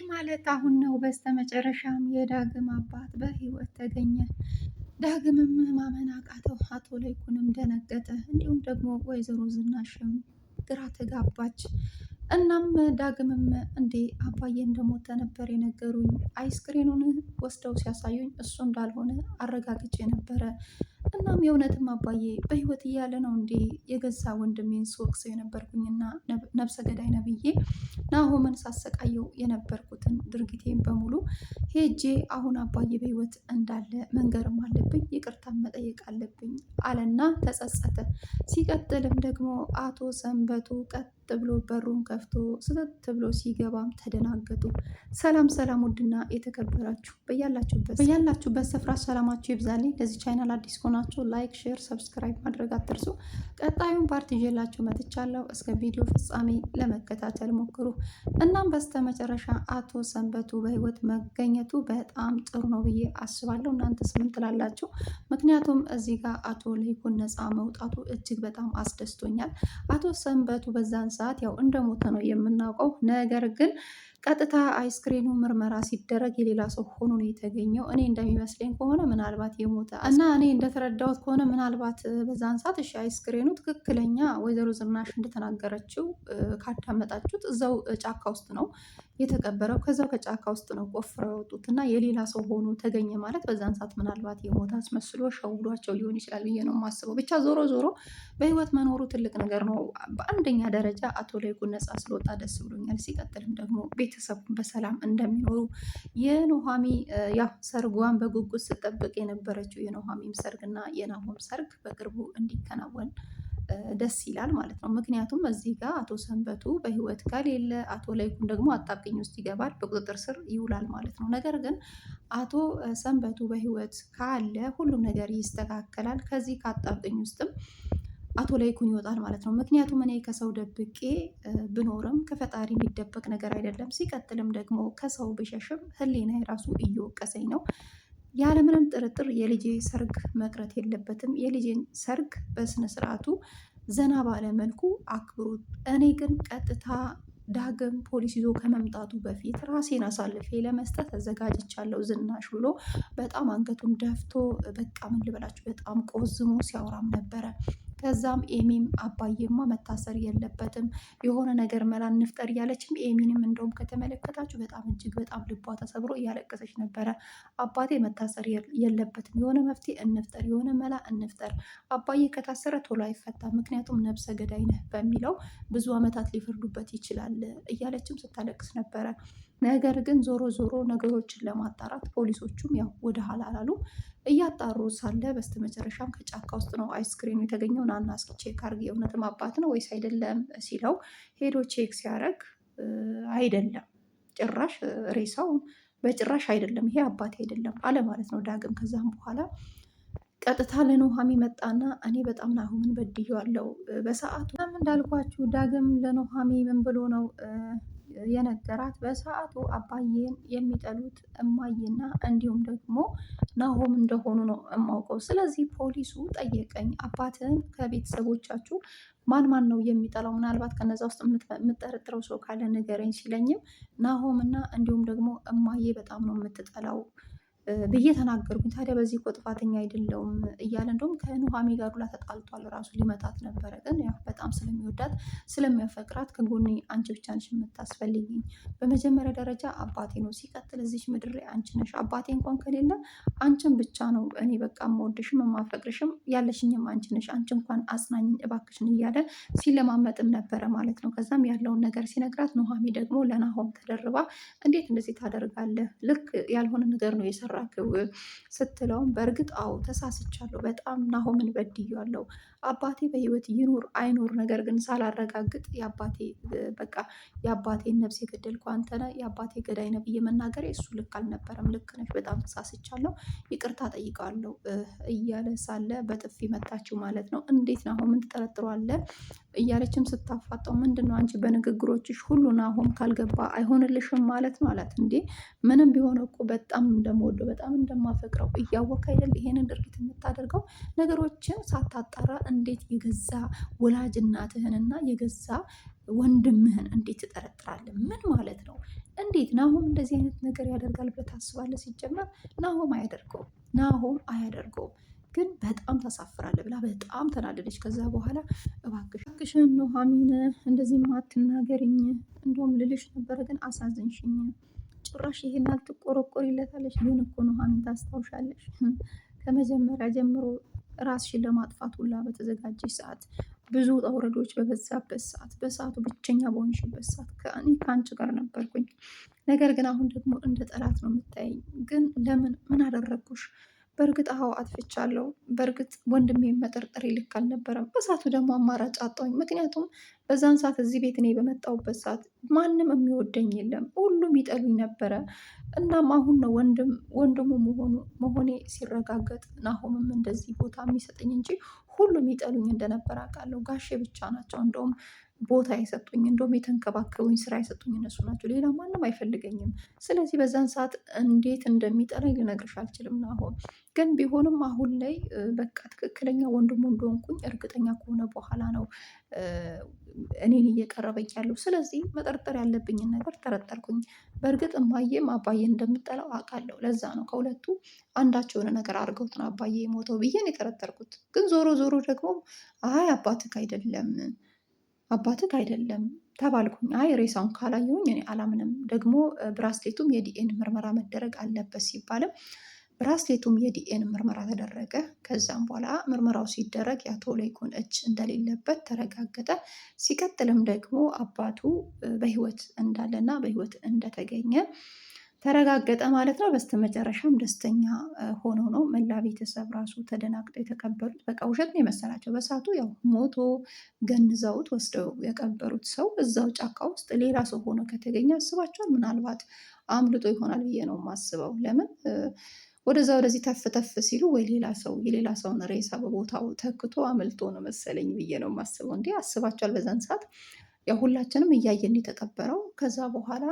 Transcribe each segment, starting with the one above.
ማለት አሁን ነው በስተመጨረሻም የዳግም አባት በህይወት ተገኘ። ዳግምም ማመን አቃተው። አቶ ለይኩንም ደነገጠ። እንዲሁም ደግሞ ወይዘሮ ዝናሽም ግራ ተጋባች። እናም ዳግምም እንዴ አባዬ እንደሞተ ነበር የነገሩኝ። አይስክሬኑን ወስደው ሲያሳዩኝ እሱ እንዳልሆነ አረጋግጬ ነበረ። እናም የእውነትም አባዬ በህይወት እያለ ነው እንዴ የገዛ ወንድሜን ስወቅሰው የነበርኩኝና ነብሰ ገዳይ ነብዬ ናሆምን ሳሰቃየው የነበርኩትን ድርጊቴን በሙሉ ሄጄ አሁን አባዬ በህይወት እንዳለ መንገርም አለብኝ፣ ይቅርታን መጠየቅ አለብኝ አለና ተጸጸተ። ሲቀጥልም ደግሞ አቶ ሰንበቱ ቀጥ ብሎ በሩን ከፍቶ ስተት ብሎ ሲገባም ተደናገጡ። ሰላም ሰላም! ውድና የተከበራችሁ በያላችሁበት ስፍራ ሰላማችሁ ይብዛልኝ። ለዚህ ቻናል አዲስ ከሆናችሁ ላይክ፣ ሼር፣ ሰብስክራይብ ማድረግ አትርሱ። ቀጣዩን ፓርት ይዤላችሁ መጥቻለሁ። እስከ ቪዲዮ ፍጻሜ ለመከታተል ሞክሩ። እናም በስተመጨረሻ አቶ ሰንበቱ በህይወት መገኘቱ በጣም ጥሩ ነው ብዬ አስባለሁ። እናንተስ ምን ትላላችሁ? ምክንያቱም እዚህ ጋር አቶ ለይኩን ነፃ መውጣቱ እጅግ በጣም አስደስቶኛል። አቶ ሰንበቱ በዛን ሰዓት ያው እንደሞተ ነው የምናውቀው። ነገር ግን ቀጥታ አይስክሬኑ ምርመራ ሲደረግ የሌላ ሰው ሆኖ ነው የተገኘው። እኔ እንደሚመስለኝ ከሆነ ምናልባት የሞተ እና እኔ እንደተረዳሁት ከሆነ ምናልባት በዛን ሰዓት እሺ አይስክሬኑ ትክክለኛ ወይዘሮ ዝናሽ እንደተናገረችው ካዳመጣችሁት እዛው ጫካ ውስጥ ነው የተቀበረው። ከዛው ከጫካ ውስጥ ነው ቆፍረው ያወጡት እና የሌላ ሰው ሆኖ ተገኘ ማለት በዛን ሰዓት ምናልባት የሞተ አስመስሎ ሸውዷቸው ሊሆን ይችላል ብዬ ነው የማስበው። ብቻ ዞሮ ዞሮ በህይወት መኖሩ ትልቅ ነገር ነው። በአንደኛ ደረጃ አቶ ለይኩን ነፃ ስለወጣ ደስ ብሎኛል። ሲቀጥልም ደግሞ ቤተሰቡን በሰላም እንደሚኖሩ የኑሃሚ ያው ሰርጓን በጉጉት ስጠብቅ የነበረችው የኑሃሚም ሰርግና የናሆም ሰርግ በቅርቡ እንዲከናወን ደስ ይላል ማለት ነው። ምክንያቱም እዚህ ጋር አቶ ሰንበቱ በህይወት ከሌለ አቶ ለይኩን ደግሞ አጣብቂኝ ውስጥ ይገባል፣ በቁጥጥር ስር ይውላል ማለት ነው። ነገር ግን አቶ ሰንበቱ በህይወት ካለ ሁሉም ነገር ይስተካከላል። ከዚህ ከአጣብቂኝ ውስጥም አቶ ለይኩን ይወጣል ማለት ነው። ምክንያቱም እኔ ከሰው ደብቄ ብኖርም ከፈጣሪ የሚደበቅ ነገር አይደለም። ሲቀጥልም ደግሞ ከሰው ብሸሽም ህሊና የራሱ እየወቀሰኝ ነው። ያለምንም ጥርጥር የልጄ ሰርግ መቅረት የለበትም። የልጄን ሰርግ በስነ ስርዓቱ ዘና ባለ መልኩ አክብሩት። እኔ ግን ቀጥታ ዳግም ፖሊስ ይዞ ከመምጣቱ በፊት ራሴን አሳልፌ ለመስጠት ተዘጋጅቻለሁ ዝናሽ ብሎ በጣም አንገቱን ደፍቶ በቃ ምን ልበላችሁ በጣም ቆዝሞ ሲያወራም ነበረ። ከዛም ኤሚም አባዬማ መታሰር የለበትም የሆነ ነገር መላ እንፍጠር እያለችም ኤሚንም እንደውም ከተመለከታችሁ በጣም እጅግ በጣም ልቧ ተሰብሮ እያለቀሰች ነበረ። አባቴ መታሰር የለበትም የሆነ መፍትሄ እንፍጠር፣ የሆነ መላ እንፍጠር፣ አባዬ ከታሰረ ቶሎ አይፈታም ምክንያቱም ነብሰ ገዳይ ነህ በሚለው ብዙ ዓመታት ሊፈርዱበት ይችላል እያለችም ስታለቅስ ነበረ። ነገር ግን ዞሮ ዞሮ ነገሮችን ለማጣራት ፖሊሶቹም ያው ወደ ኋላ አላሉ። እያጣሩ ሳለ በስተመጨረሻም ከጫካ ውስጥ ነው አይስክሬኑ የተገኘው። ናና እስኪ ቼክ አድርግ የእውነትም አባት ነው ወይስ አይደለም ሲለው ሄዶ ቼክ ሲያደርግ አይደለም ጭራሽ ሬሳው በጭራሽ አይደለም ይሄ አባቴ አይደለም አለ ማለት ነው ዳግም። ከዛም በኋላ ቀጥታ ለኑሃሚ መጣና እኔ በጣም ናሆምን በድዬዋለሁ በሰዓቱ እንዳልኳችሁ ዳግም ለኑሃሚ ምን ብሎ ነው የነገራት? በሰዓቱ አባዬን የሚጠሉት እማዬና እንዲሁም ደግሞ ናሆም እንደሆኑ ነው የማውቀው። ስለዚህ ፖሊሱ ጠየቀኝ፣ አባትህን ከቤተሰቦቻችሁ ማን ማን ነው የሚጠላው? ምናልባት ከነዛ ውስጥ የምጠረጥረው ሰው ካለ ንገረኝ ሲለኝም ናሆም እና እንዲሁም ደግሞ እማዬ በጣም ነው የምትጠላው ብዬ ተናገርኩኝ። ታዲያ በዚህ እኮ ጥፋተኛ አይደለውም እያለ እንደውም ከኑሃሚ ጋር ሁላ ተጣልቷል። ራሱ ሊመታት ነበረ፣ ግን ያው በጣም ስለሚወዳት ስለሚያፈቅራት ከጎኔ አንቺ ብቻ ነሽ የምታስፈልጊኝ። በመጀመሪያ ደረጃ አባቴ ነው፣ ሲቀጥል እዚች ምድር ላይ አንቺ ነሽ። አባቴ እንኳን ከሌለ አንቺን ብቻ ነው እኔ በቃ የምወድሽም የማፈቅርሽም ያለሽኝም አንቺ ነሽ። አንቺ እንኳን አጽናኝኝ እባክሽን እያለ ሲለማመጥም ነበረ ማለት ነው። ከዛም ያለውን ነገር ሲነግራት ኑሃሚ ደግሞ ለናሆም ተደርባ እንዴት እንደዚህ ታደርጋለህ? ልክ ያልሆነ ነገር ነው የሰራ ስትለውም በእርግጥ አዎ ተሳስቻለሁ፣ በጣም ናሆምን በድያለሁ። አባቴ በህይወት ይኑር አይኑር ነገር ግን ሳላረጋግጥ የአባቴን ነፍስ የገደልከው አንተ ነህ፣ የአባቴ ገዳይ ነህ ብዬ መናገሬ እሱ ልክ አልነበረም። ልክ ነሽ፣ በጣም ተሳስቻለሁ፣ ይቅርታ ጠይቃለሁ እያለ ሳለ በጥፊ መታችው ማለት ነው። እንዴት ናሆምን ትጠረጥረዋለህ? እያለችም ስታፋጠው ምንድን ነው አንቺ በንግግሮችሽ ሁሉ ናሆም ካልገባ አይሆንልሽም ማለት ነው አላት። እንዴ ምንም ቢሆን እኮ በጣም እንደምወደው በጣም እንደማፈቅረው እያወቅ አይደል ይሄንን ድርጊት የምታደርገው? ነገሮችን ሳታጣራ እንዴት የገዛ ወላጅ እናትህንና የገዛ ወንድምህን እንዴት ትጠረጥራለህ? ምን ማለት ነው? እንዴት ናሆም እንደዚህ አይነት ነገር ያደርጋል ብለህ ታስባለህ? ሲጀመር ናሆም አያደርገውም። ናሆም አያደርገውም። ግን በጣም ታሳፍራለህ ብላ በጣም ተናደደች። ከዛ በኋላ እባክሽን ኑሐሚን እንደዚህ አትናገሪኝ፣ እንደውም ልልሽ ነበረ ግን አሳዘንሽኝ። ጭራሽ ይሄን አልትቆረቆሪለታለች። ግን እኮ ኑሐሚን ታስታውሻለሽ ከመጀመሪያ ጀምሮ ራስሽን ለማጥፋት ሁላ በተዘጋጀች ሰዓት፣ ብዙ ውጣ ውረዶች በበዛበት ሰዓት፣ በሰዓቱ ብቸኛ በሆንሽበት ሰዓት ከእኔ ከአንቺ ጋር ነበርኩኝ። ነገር ግን አሁን ደግሞ እንደ ጠላት ነው የምታየኝ። ግን ለምን? ምን አደረግኩሽ? በእርግጥ አዎ አጥፍቻለሁ። በእርግጥ ወንድሜን መጠርጠሬ ልክ አልነበረም። በሰዓቱ ደግሞ አማራጭ አጣሁኝ። ምክንያቱም በዛን ሰዓት እዚህ ቤት እኔ በመጣሁበት ሰዓት ማንም የሚወደኝ የለም፣ ሁሉም ይጠሉኝ ነበረ። እናም አሁን ነው ወንድሙ መሆኔ ሲረጋገጥ ናሆምም እንደዚህ ቦታ የሚሰጠኝ እንጂ ሁሉም ይጠሉኝ እንደነበር አውቃለሁ። ጋሼ ብቻ ናቸው እንደውም ቦታ የሰጡኝ፣ እንደውም የተንከባከቡኝ፣ ስራ የሰጡኝ እነሱ ናቸው። ሌላ ማንም አይፈልገኝም። ስለዚህ በዛን ሰዓት እንዴት እንደሚጠላኝ ልነግርሽ አልችልም ናሆም። ግን ቢሆንም አሁን ላይ በቃ ትክክለኛ ወንድሙ እንደሆንኩኝ እርግጠኛ ከሆነ በኋላ ነው እኔን እየቀረበኝ ያለው። ስለዚህ መጠርጠር ያለብኝን ነገር ጠረጠርኩኝ። በእርግጥ እማዬም አባዬን እንደምጠላው አውቃለሁ። ለዛ ነው ከሁለቱ አንዳቸው የሆነ ነገር አድርገውት ነው አባዬ የሞተው ብዬ ነው የጠረጠርኩት። ግን ዞሮ ዞሮ ደግሞ አይ አባትህ አይደለም ተባልኩኝ። አይ ሬሳውን ካላየሁኝ እኔ አላምንም። ደግሞ ብራስሌቱም የዲኤን ምርመራ መደረግ አለበት ሲባልም ብራስሌቱም የዲኤን ምርመራ ተደረገ። ከዛም በኋላ ምርመራው ሲደረግ የአቶ ለይኩን እጅ እንደሌለበት ተረጋገጠ። ሲቀጥልም ደግሞ አባቱ በህይወት እንዳለና በህይወት እንደተገኘ ተረጋገጠ ማለት ነው። በስተመጨረሻም ደስተኛ ሆነው ነው መላ ቤተሰብ ራሱ ተደናግጠው የተቀበሉት። በቃ ውሸት ነው የመሰላቸው በሰዓቱ። ያው ሞቶ ገንዘውት ወስደው የቀበሩት ሰው እዛው ጫካ ውስጥ ሌላ ሰው ሆኖ ከተገኘ አስባቸዋል። ምናልባት አምልጦ ይሆናል ብዬ ነው የማስበው። ለምን ወደዛ ወደዚህ ተፍ ተፍ ሲሉ ወይ የሌላ ሰውን ሬሳ በቦታው ተክቶ አመልጦ ነው መሰለኝ ብዬ ነው የማስበው። እንዲህ አስባቸዋል። በዛን ሰዓት ያው ሁላችንም እያየን የተቀበረው። ከዛ በኋላ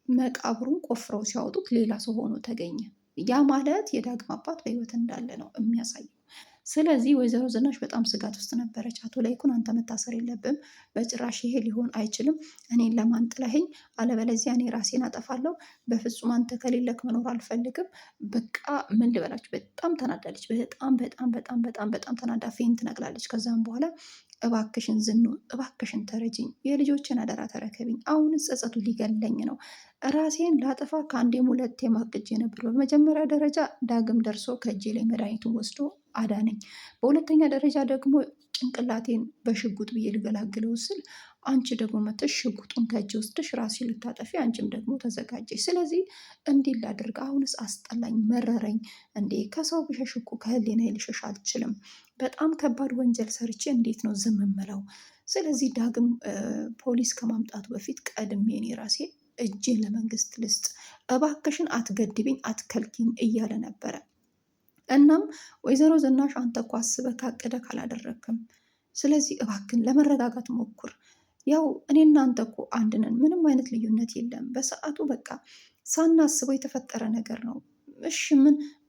መቃብሩን ቆፍረው ሲያወጡት ሌላ ሰው ሆኖ ተገኘ። ያ ማለት የዳግም አባት በህይወት እንዳለ ነው የሚያሳየው። ስለዚህ ወይዘሮ ዝናሽ በጣም ስጋት ውስጥ ነበረች። አቶ ላይኩን አንተ መታሰር የለብም በጭራሽ፣ ይሄ ሊሆን አይችልም። እኔን ለማን ጥለኸኝ? አለበለዚያ እኔ ራሴን አጠፋለሁ። በፍጹም አንተ ከሌለክ መኖር አልፈልግም። በቃ ምን ልበላችሁ፣ በጣም ተናዳለች። በጣም በጣም በጣም በጣም በጣም ተናዳ ፌንት ትነቅላለች። ከዛም በኋላ እባክሽን ዝኑ፣ እባክሽን ተረጂኝ፣ የልጆችን አደራ ተረከቢኝ። አሁን ጸጸቱ ሊገለኝ ነው። ራሴን ላጠፋ ከአንዴም ሁለቴ ማቅጄ ነበር። በመጀመሪያ ደረጃ ዳግም ደርሶ ከእጄ ላይ መድኃኒቱን ወስዶ አዳነኝ። በሁለተኛ ደረጃ ደግሞ ጭንቅላቴን በሽጉጥ ብዬ ልገላግለው ስል አንቺ ደግሞ መተሽ ሽጉጡን ከእጅ ወስደሽ ራስሽን ልታጠፊ አንቺም ደግሞ ተዘጋጀች። ስለዚህ እንዲህ ላድርግ? አሁንስ አስጠላኝ፣ መረረኝ። እንዴ ከሰው ብሸሽ እኮ ከህሊና ልሸሽ አልችልም። በጣም ከባድ ወንጀል ሰርቼ እንዴት ነው ዝም የምለው? ስለዚህ ዳግም ፖሊስ ከማምጣቱ በፊት ቀድሜ እኔ ራሴ እጄን ለመንግስት ልስጥ፣ እባክሽን አትገድብኝ፣ አትከልኪኝ እያለ ነበረ። እናም ወይዘሮ ዝናሽ አንተ እኮ አስበህ ካቀደ ካላደረግክም፣ ስለዚህ እባክን ለመረጋጋት ሞክር። ያው እኔ እናንተ እኮ አንድ ነን፣ ምንም አይነት ልዩነት የለም። በሰዓቱ በቃ ሳናስበው የተፈጠረ ነገር ነው። እሺ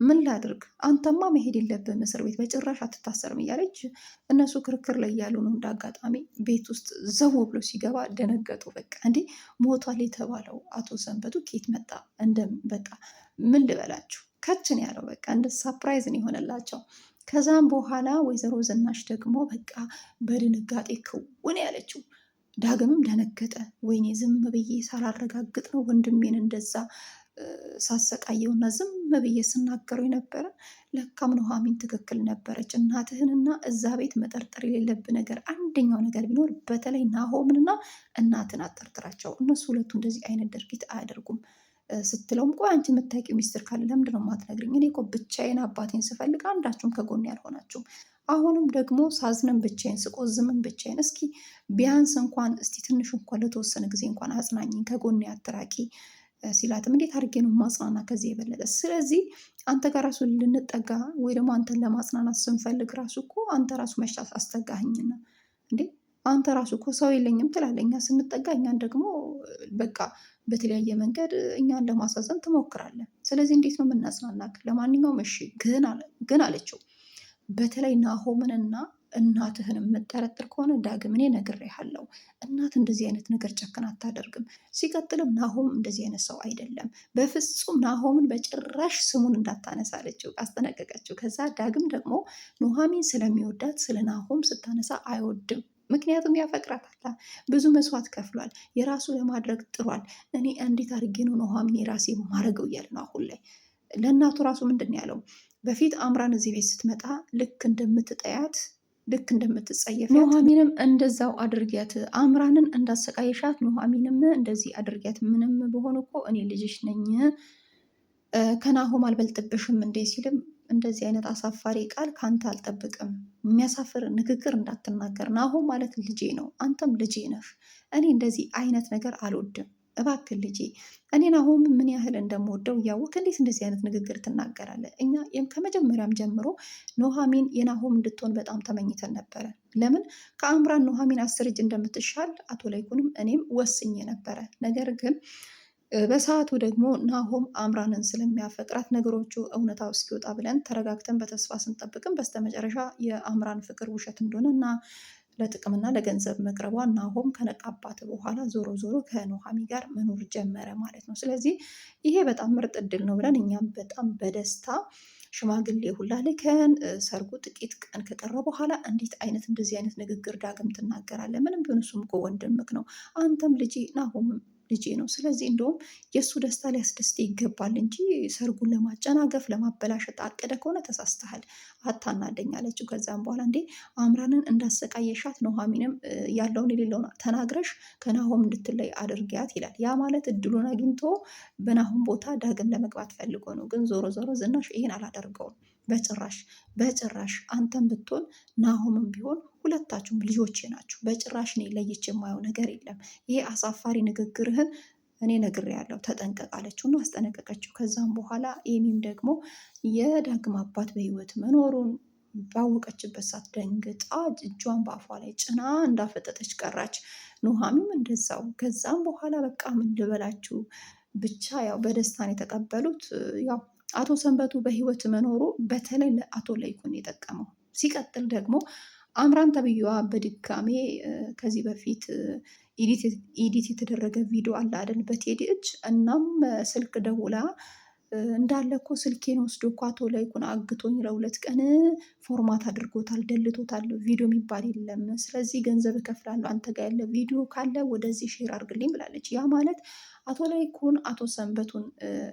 ምን ላድርግ? አንተማ መሄድ የለብህም እስር ቤት በጭራሽ አትታሰርም እያለች እነሱ ክርክር ላይ ያሉ ነው። እንደ አጋጣሚ ቤት ውስጥ ዘው ብሎ ሲገባ ደነገጡ። በቃ እንዴ ሞቷል የተባለው አቶ ሰንበቱ ኬት መጣ? በቃ ምን ልበላችሁ ከችን ያለው በቃ እንደ ሳፕራይዝን የሆነላቸው። ከዛም በኋላ ወይዘሮ ዝናሽ ደግሞ በቃ በድንጋጤ ክውን ያለችው። ዳግምም ደነገጠ። ወይኔ ዝም ብዬ ሳላረጋግጥ ነው ወንድሜን እንደዛ ሳሰቃየውና ዝም ብዬ ስናገረው የነበረ። ለካም ኑሐሚን ትክክል ነበረች። እናትህንና እዛ ቤት መጠርጠር የሌለብህ ነገር አንደኛው ነገር ቢኖር በተለይ ናሆምንና እናትን አጠርጥራቸው። እነሱ ሁለቱ እንደዚህ አይነት ድርጊት አያደርጉም ስትለውም ቆይ አንቺ የምታውቂው ሚስጥር ካለ ለምንድን ነው የማትነግሪኝ? እኔ እኮ ብቻዬን አባቴን ስፈልግ አንዳችሁም ከጎኔ ያልሆናችሁም። አሁንም ደግሞ ሳዝንም ብቻዬን ስቆዝምም ብቻዬን። እስኪ ቢያንስ እንኳን እስቲ ትንሽ እንኳን ለተወሰነ ጊዜ እንኳን አጽናኝኝ፣ ከጎኔ አትራቂ ሲላትም እንዴት አድርጌ ነው ማጽናና ከዚህ የበለጠ? ስለዚህ አንተ ጋር ራሱ ልንጠጋ ወይ ደግሞ አንተን ለማጽናናት ስንፈልግ ራሱ እኮ አንተ ራሱ መሻት አስጠጋህኝና እንዴ አንተ ራሱ እኮ ሰው የለኝም ትላለህ። እኛ ስንጠጋ እኛን ደግሞ በቃ በተለያየ መንገድ እኛን ለማሳዘን ትሞክራለህ። ስለዚህ እንዴት ነው የምናጽናናክ? ለማንኛውም እሺ ግን አለችው በተለይ ናሆምንና እናትህን የምጠረጥር ከሆነ ዳግም እኔ ነግሬሃለሁ፣ እናት እንደዚህ አይነት ነገር ጨክን አታደርግም። ሲቀጥልም ናሆም እንደዚህ አይነት ሰው አይደለም፣ በፍጹም ናሆምን በጭራሽ ስሙን እንዳታነሳ አለችው፣ አስጠነቀቀችው። ከዛ ዳግም ደግሞ ኑሐሚን ስለሚወዳት ስለ ናሆም ስታነሳ አይወድም። ምክንያቱም ያፈቅራታል፣ ብዙ መስዋዕት ከፍሏል፣ የራሱ ለማድረግ ጥሯል። እኔ እንዴት አድርጌ ነው ኑሐሚን የራሴ ማድረገው እያለ ነው አሁን ላይ። ለእናቱ ራሱ ምንድን ነው ያለው? በፊት አምራን እዚህ ቤት ስትመጣ ልክ እንደምትጠያት ልክ እንደምትጸየፍ ኑሐሚንም እንደዛው አድርጊያት፣ አምራንን እንዳሰቃየሻት ኑሐሚንም እንደዚህ አድርጊያት። ምንም በሆን እኮ እኔ ልጅሽ ነኝ፣ ከናሆም አልበልጥብሽም እንዴ ሲልም እንደዚህ አይነት አሳፋሪ ቃል ከአንተ አልጠብቅም። የሚያሳፍር ንግግር እንዳትናገር። ናሆም ማለት ልጄ ነው፣ አንተም ልጄ ነህ። እኔ እንደዚህ አይነት ነገር አልወድም። እባክህ ልጄ እኔ ናሆም ምን ያህል እንደምወደው እያወቅህ እንዴት እንደዚህ አይነት ንግግር ትናገራለህ? እኛ ከመጀመሪያም ጀምሮ ኑሐሚን የናሆም እንድትሆን በጣም ተመኝተን ነበረ። ለምን ከአምራን ኑሐሚን 10 እጅ እንደምትሻል አቶ ላይኩንም እኔም ወስኜ ነበረ። ነገር ግን በሰዓቱ ደግሞ ናሆም አምራንን ስለሚያፈቅራት ነገሮቹ እውነታው እስኪወጣ ብለን ተረጋግተን በተስፋ ስንጠብቅም በስተመጨረሻ የአምራን ፍቅር ውሸት እንደሆነ እና ለጥቅምና ለገንዘብ መቅረቧ ናሆም ከነቃባት በኋላ ዞሮ ዞሮ ከኑሐሚን ጋር መኖር ጀመረ ማለት ነው። ስለዚህ ይሄ በጣም ምርጥ እድል ነው ብለን እኛም በጣም በደስታ ሽማግሌ ሁላ ልከን ሰርጉ ጥቂት ቀን ከቀረ በኋላ እንዴት አይነት እንደዚህ አይነት ንግግር ዳግም ትናገራለህ? ምንም ቢሆን እሱም እኮ ወንድምክ ነው፣ አንተም ልጄ ናሆምም ልጄ ነው። ስለዚህ እንደውም የእሱ ደስታ ሊያስደስት ይገባል እንጂ ሰርጉን ለማጨናገፍ ለማበላሸት አቅደ ከሆነ ተሳስተሃል፣ አታናደኝ አለችው። ከዛም በኋላ እንዴ አምራንን እንዳሰቃየሻት ኑሐሚንም ያለውን የሌለውን ተናግረሽ ከናሆም እንድትለይ አድርጊያት ይላል። ያ ማለት እድሉን አግኝቶ በናሆም ቦታ ዳግም ለመግባት ፈልጎ ነው። ግን ዞሮ ዞሮ ዝናሽ ይሄን አላደርገውም በጭራሽ በጭራሽ። አንተም ብትሆን ናሆምም ቢሆን ሁለታችሁም ልጆቼ ናችሁ። በጭራሽ እኔ ለይቼ የማየው ነገር የለም። ይሄ አሳፋሪ ንግግርህን እኔ ነግሬያለሁ፣ ተጠንቀቅ አለችው እና አስጠነቀቀችው። ከዛም በኋላ ኤሚም ደግሞ የዳግም አባት በህይወት መኖሩን ባወቀችበት ሰዓት ደንግጣ እጇን በአፏ ላይ ጭና እንዳፈጠጠች ቀራች። ኑሐሚንም እንደዛው። ከዛም በኋላ በቃ ምን ልበላችሁ ብቻ ያው በደስታን የተቀበሉት። ያው አቶ ሰንበቱ በህይወት መኖሩ በተለይ ለአቶ ለይኩን የጠቀመው። ሲቀጥል ደግሞ አምራን ተብዬዋ በድጋሜ ከዚህ በፊት ኢዲት የተደረገ ቪዲዮ አለ አይደል በቴዲ እጅ። እናም ስልክ ደውላ እንዳለ እኮ ስልኬን ወስዶ እኮ አቶ ላይኩን አግቶኝ ለ2 ቀን ፎርማት አድርጎታል፣ ደልቶታል። ቪዲዮ የሚባል የለም። ስለዚህ ገንዘብ እከፍላለሁ፣ አንተ ጋር ያለ ቪዲዮ ካለ ወደዚህ ሼር አድርግልኝ ብላለች። ያ ማለት አቶ ላይኩን አቶ ሰንበቱን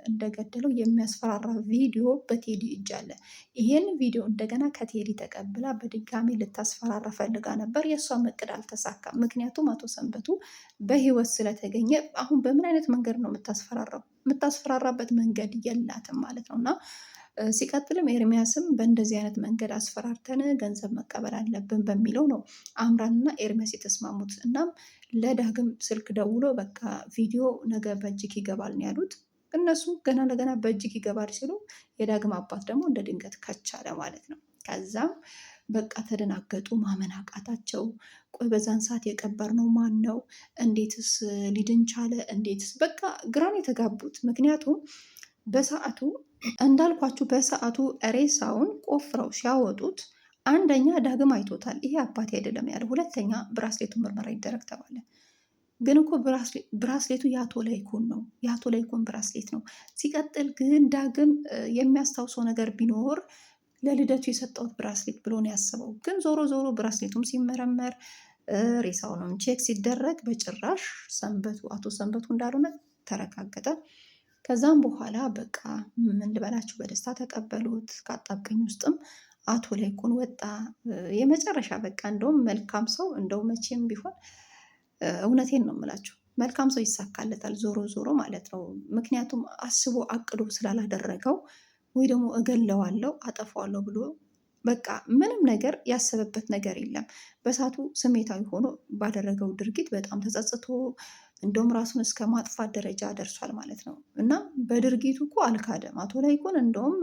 እንደገደለው የሚያስፈራራ ቪዲዮ በቴዲ እጅ አለ። ይሄን ቪዲዮ እንደገና ከቴዲ ተቀብላ በድጋሚ ልታስፈራራ ፈልጋ ነበር። የእሷም እቅድ አልተሳካም። ምክንያቱም አቶ ሰንበቱ በህይወት ስለተገኘ አሁን በምን አይነት መንገድ ነው የምታስፈራራው? የምታስፈራራበት መንገድ የላትም ማለት ነው። እና ሲቀጥልም ኤርሚያስም በእንደዚህ አይነት መንገድ አስፈራርተን ገንዘብ መቀበል አለብን በሚለው ነው አምራንና ኤርሚያስ የተስማሙት። እናም ለዳግም ስልክ ደውሎ በቃ ቪዲዮ ነገ በእጅክ ይገባል ነው ያሉት። እነሱ ገና ለገና በእጅክ ይገባል ሲሉ የዳግም አባት ደግሞ እንደ ድንገት ከቻለ ማለት ነው። ከዛም በቃ ተደናገጡ፣ ማመን አቃታቸው። ቆይ በዛን ሰዓት የቀበርነው ማን ነው? እንዴትስ ሊድን ቻለ? እንዴትስ በቃ ግራን የተጋቡት። ምክንያቱም በሰዓቱ እንዳልኳችሁ በሰዓቱ ሬሳውን ቆፍረው ሲያወጡት አንደኛ ዳግም አይቶታል፣ ይሄ አባቴ አይደለም ያለ። ሁለተኛ ብራስሌቱ ምርመራ ይደረግ ተባለ። ግን እኮ ብራስሌቱ የአቶ ላይኩን ነው፣ የአቶ ላይኩን ብራስሌት ነው። ሲቀጥል ግን ዳግም የሚያስታውሰው ነገር ቢኖር ለልደቱ የሰጠሁት ብራስሌት ብሎ ነው ያስበው። ግን ዞሮ ዞሮ ብራስሌቱም ሲመረመር ሬሳውንም ቼክ ሲደረግ በጭራሽ አቶ ሰንበቱ እንዳልሆነ ተረጋገጠ። ከዛም በኋላ በቃ ምን ልበላችሁ በደስታ ተቀበሉት። ከአጣብቀኝ ውስጥም አቶ ላይኩን ወጣ። የመጨረሻ በቃ እንደውም መልካም ሰው እንደው መቼም ቢሆን እውነቴን ነው የምላችሁ መልካም ሰው ይሳካለታል ዞሮ ዞሮ ማለት ነው። ምክንያቱም አስቦ አቅዶ ስላላደረገው ወይ ደግሞ እገለዋለሁ አጠፋዋለሁ ብሎ በቃ ምንም ነገር ያሰበበት ነገር የለም። በሳቱ ስሜታዊ ሆኖ ባደረገው ድርጊት በጣም ተጸጽቶ እንደውም ራሱን እስከ ማጥፋት ደረጃ ደርሷል ማለት ነው። እና በድርጊቱ እኮ አልካደም አቶ ላይኩን። እንደውም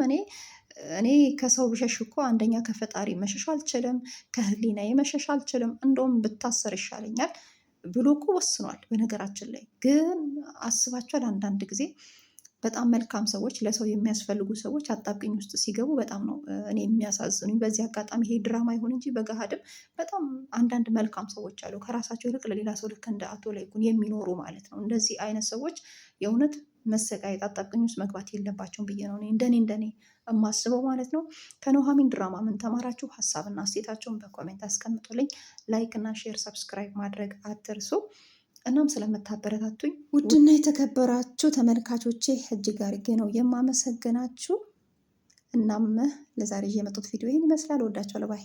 እኔ ከሰው ብሸሽ እኮ አንደኛ ከፈጣሪ መሸሽ አልችልም፣ ከህሊናዬ መሸሽ አልችልም፣ እንደውም ብታሰር ይሻለኛል ብሎ እኮ ወስኗል። በነገራችን ላይ ግን አስባችኋል? አንዳንድ ጊዜ በጣም መልካም ሰዎች፣ ለሰው የሚያስፈልጉ ሰዎች አጣብቂኝ ውስጥ ሲገቡ በጣም ነው እኔ የሚያሳዝኑኝ። በዚህ አጋጣሚ ይሄ ድራማ ይሁን እንጂ በገሃድም በጣም አንዳንድ መልካም ሰዎች አሉ፣ ከራሳቸው ይልቅ ለሌላ ሰው ልክ እንደ አቶ ላይኩን የሚኖሩ ማለት ነው። እንደዚህ አይነት ሰዎች የእውነት መሰቃየት፣ አጣብቂኝ ውስጥ መግባት የለባቸውም ብዬ ነው እንደኔ የማስበው ማለት ነው። ከኑሃሚን ድራማ ምን ተማራችሁ? ሀሳብና አስተያየታችሁን በኮሜንት አስቀምጡልኝ። ላይክ እና ሼር ሰብስክራይብ ማድረግ አትርሱ። እናም ስለምታበረታቱኝ ውድና የተከበራችሁ ተመልካቾቼ እጅግ አድርጌ ነው የማመሰግናችሁ። እናም ለዛሬ የመጡት ቪዲዮ ይህን ይመስላል። ወዳችኋለሁ ባይ